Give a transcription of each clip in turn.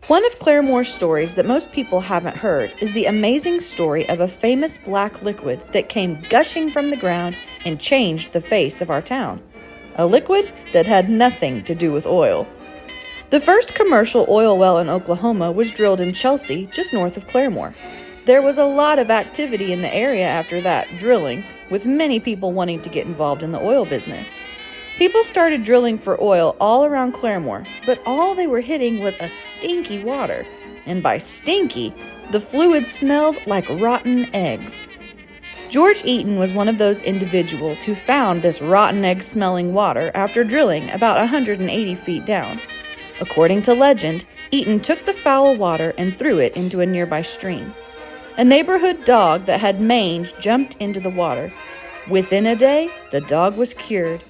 One of Claremore's stories that most people haven't heard is the amazing story of a famous black liquid that came gushing from the ground and changed the face of our town. A liquid that had nothing to do with oil. The first commercial oil well in Oklahoma was drilled in Chelsea, just north of Claremore. There was a lot of activity in the area after that drilling, with many people wanting to get involved in the oil business. People started drilling for oil all around Claremore, but all they were hitting was a stinky water. And by stinky, the fluid smelled like rotten eggs. George Eaton was one of those individuals who found this rotten egg-smelling water after drilling about 180 feet down. According to legend, Eaton took the foul water and threw it into a nearby stream. A neighborhood dog that had mange jumped into the water. Within a day, the dog was cured.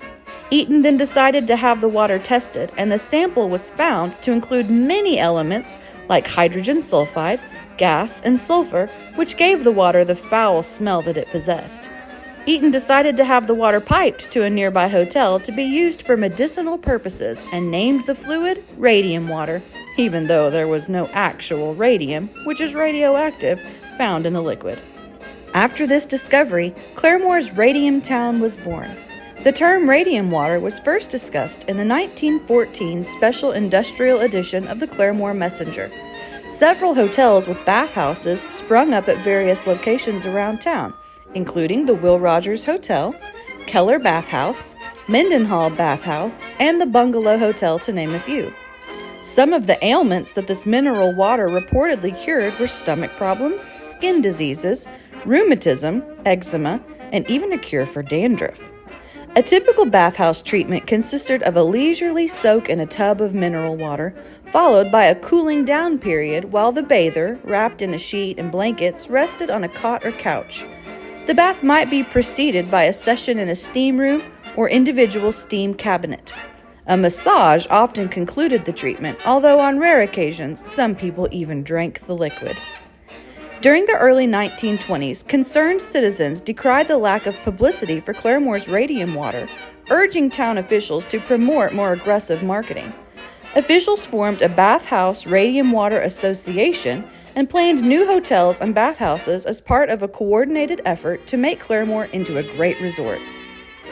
Eaton then decided to have the water tested, and the sample was found to include many elements like hydrogen sulfide, gas, and sulfur, which gave the water the foul smell that it possessed. Eaton decided to have the water piped to a nearby hotel to be used for medicinal purposes and named the fluid Radium Water, even though there was no actual radium, which is radioactive, found in the liquid. After this discovery, Claremore's Radium Town was born. The term radium water was first discussed in the 1914 Special Industrial Edition of the Claremore Messenger. Several hotels with bathhouses sprung up at various locations around town, including the Will Rogers Hotel, Keller Bathhouse, Mendenhall Bathhouse, and the Bungalow Hotel, to name a few. Some of the ailments that this mineral water reportedly cured were stomach problems, skin diseases, rheumatism, eczema, and even a cure for dandruff. A typical bathhouse treatment consisted of a leisurely soak in a tub of mineral water, followed by a cooling down period while the bather, wrapped in a sheet and blankets, rested on a cot or couch. The bath might be preceded by a session in a steam room or individual steam cabinet. A massage often concluded the treatment, although on rare occasions, some people even drank the liquid. During the early 1920s, concerned citizens decried the lack of publicity for Claremore's radium water, urging town officials to promote more aggressive marketing. Officials formed a Bathhouse Radium Water Association and planned new hotels and bathhouses as part of a coordinated effort to make Claremore into a great resort.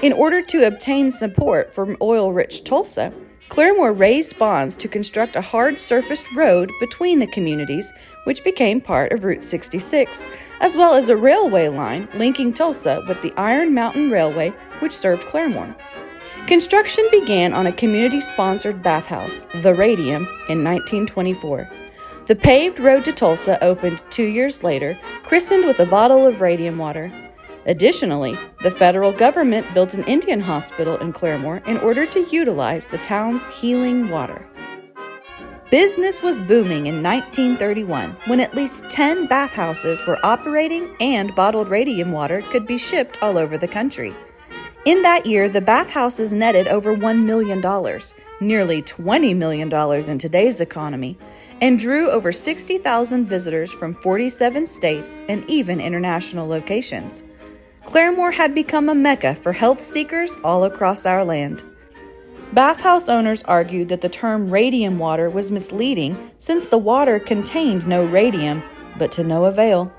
In order to obtain support from oil-rich Tulsa, Claremore raised bonds to construct a hard-surfaced road between the communities, which became part of Route 66, as well as a railway line linking Tulsa with the Iron Mountain Railway, which served Claremore. Construction began on a community-sponsored bathhouse, the Radium, in 1924. The paved road to Tulsa opened 2 years later, christened with a bottle of radium water. Additionally, the federal government built an Indian hospital in Claremore in order to utilize the town's healing water. Business was booming in 1931 when at least 10 bathhouses were operating and bottled radium water could be shipped all over the country. In that year, the bathhouses netted over $1 million, nearly $20 million in today's economy, and drew over 60,000 visitors from 47 states and even international locations. Claremore had become a mecca for health seekers all across our land. Bathhouse owners argued that the term radium water was misleading since the water contained no radium, but to no avail.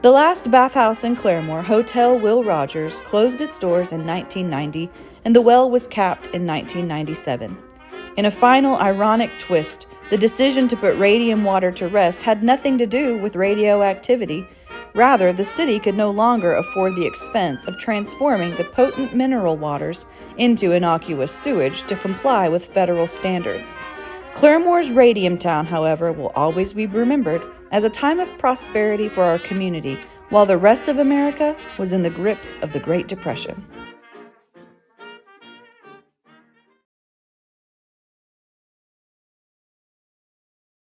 The last bathhouse in Claremore, Hotel Will Rogers, closed its doors in 1990, and the well was capped in 1997. In a final ironic twist, the decision to put radium water to rest had nothing to do with radioactivity. Rather, the city could no longer afford the expense of transforming the potent mineral waters into innocuous sewage to comply with federal standards. Claremore's Radium Town, however, will always be remembered as a time of prosperity for our community, while the rest of America was in the grips of the Great Depression.